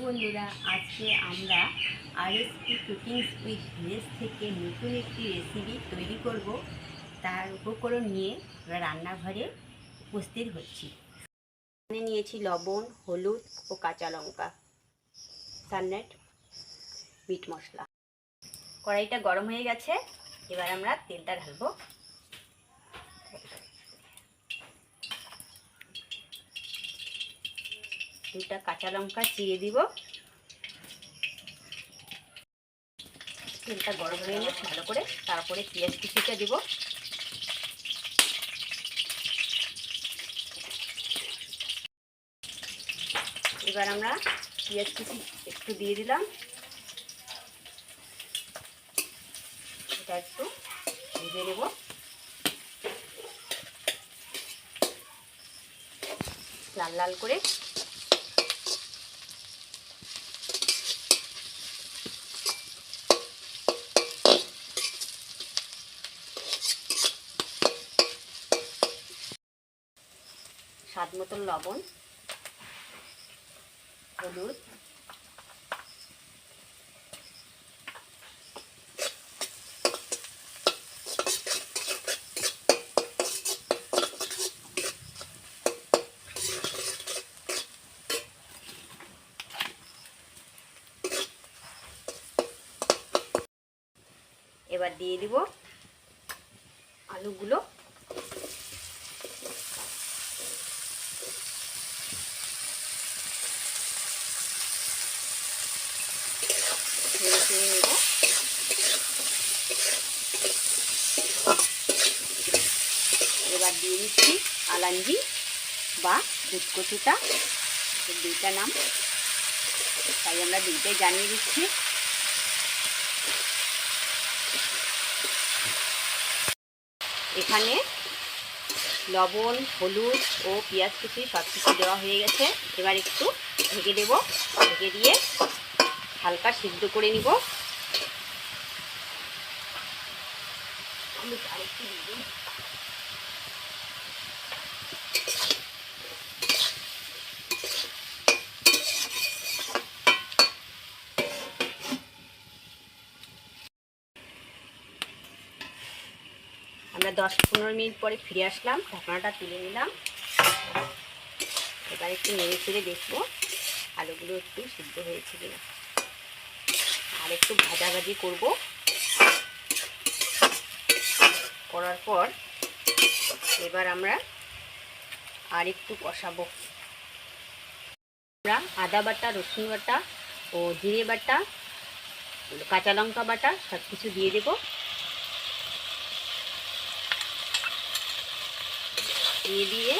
বন্ধুরা, আজকে আমরা আরএসপি কুকিং উইথ ভিলেজ থেকে নতুন একটি রেসিপি তৈরি করব। তার উপকরণ নিয়ে আমরা রান্নাঘরে উপস্থিত হচ্ছি। এখানে নিয়েছি লবণ, হলুদ ও কাঁচা লঙ্কা, সানরাইট মিট মশলা। কড়াইটা গরম হয়ে গেছে, এবার আমরা তেলটা ঢালবো। দুটা কাঁচা লঙ্কা চিড়ে দিব। তেলটা গরম হয়ে গেছে ভালো করে, তারপরে পেঁয়াজ কুচিটা দিব। এবার আমরা পেঁয়াজ কুচি একটু দিয়ে দিলাম, এটা একটু ভেজে নেব। লাল লাল করে স্বাদ মতন লবণ, হলুদ, এবার দিয়ে দিব আলুগুলো। নেড়ে নেব। এবার দিয়ে দিচ্ছি আলাঞ্জি বা দুধ কচুটা, দুইটা নাম, তাই আমরা দুইটাই জানিয়ে দিচ্ছি। এখানে লবণ, হলুদ ও পেঁয়াজ কুচি সব কিছু দেওয়া হয়ে গেছে। এবার একটু ঢেকে দেব, ঢেকে দিয়ে হালকা সিদ্ধ করে নিব। আমরা 10-15 মিনিট পরে ফিরে আসলাম, ঢাকনাটা তুলে নিলাম। এবার একটু নেড়ে চেড়ে দেখবো আলুগুলো একটু সিদ্ধ হয়েছে কিনা, আর একটু ভাজাভাজি করব। করার পর এবার আমরা আর একটু কষাবো। আমরা আদা বাটা, রসুন বাটা ও জিরে বাটা, কাঁচা লঙ্কা বাটা সব কিছু দিয়ে দেব। দিয়ে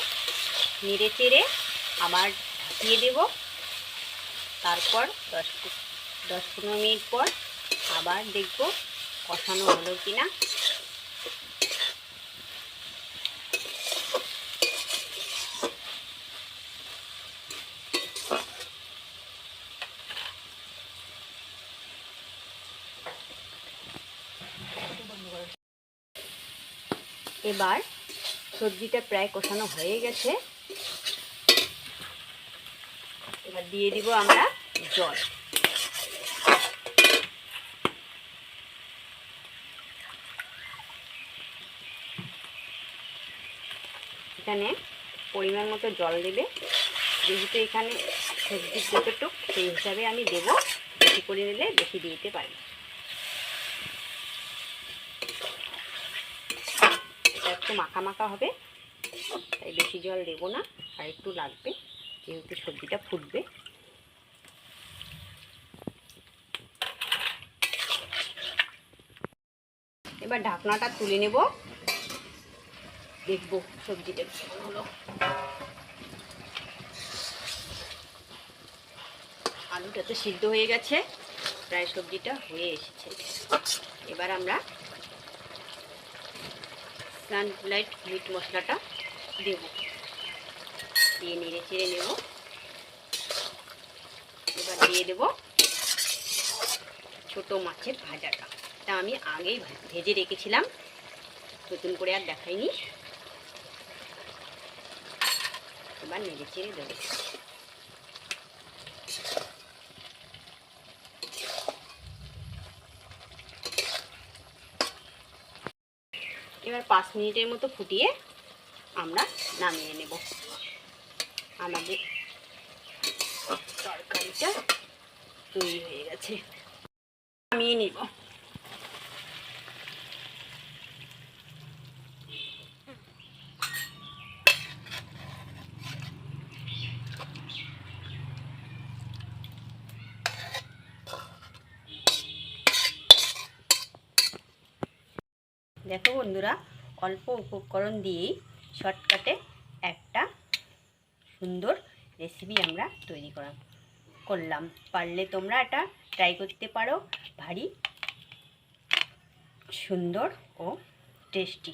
নেড়ে চেড়ে আবার ঢাকিয়ে দেব। তারপর 10-15 মিনিট পর আবার দেখব কষানো হলো কিনা। এবার সবজিটা প্রায় কষানো হয়ে গেছে, এবার দিয়ে দিব আমরা জল। এখানে পরিমাণ মতো জল দেবে, যেহেতু এখানে সবজির যতটুক সেই হিসাবে আমি দেব, বেশি করে নিলে বেশি দিতে পারি। এটা একটু মাখা মাখা হবে, তাই বেশি জল দেব না, আর একটু লাগবে যেহেতু সবজিটা ফুটবে। এবার ঢাকনাটা তুলে নেব, দেখব সবজিটা কেমন হলো। আলুটা তো সিদ্ধ হয়ে গেছে, প্রায় সবজিটা হয়ে এসেছে। এবার আমরা সানলাইট মিট মশলাটা দেব, দিয়ে নেড়ে চেড়ে নেব। এবার দিয়ে দেব ছোট মাছের ভাজাটা, তা আমি আগেই ভেজে রেখেছিলাম, নতুন করে আর দেখাইনি। এবার নেড়ে চেড়ে দেবো। এবার 5 মিনিটের মতো ফুটিয়ে আমরা নামিয়ে নেব। আমাদের তরকারিটা তৈরি হয়ে গেছে, নামিয়ে নিব। দেখো বন্ধুরা, অল্প উপকরণ দিয়েই শর্টকাটে একটা সুন্দর রেসিপি আমরা তৈরি করলাম। পারলে তোমরা এটা ট্রাই করতে পারো, ভারী সুন্দর ও টেস্টি।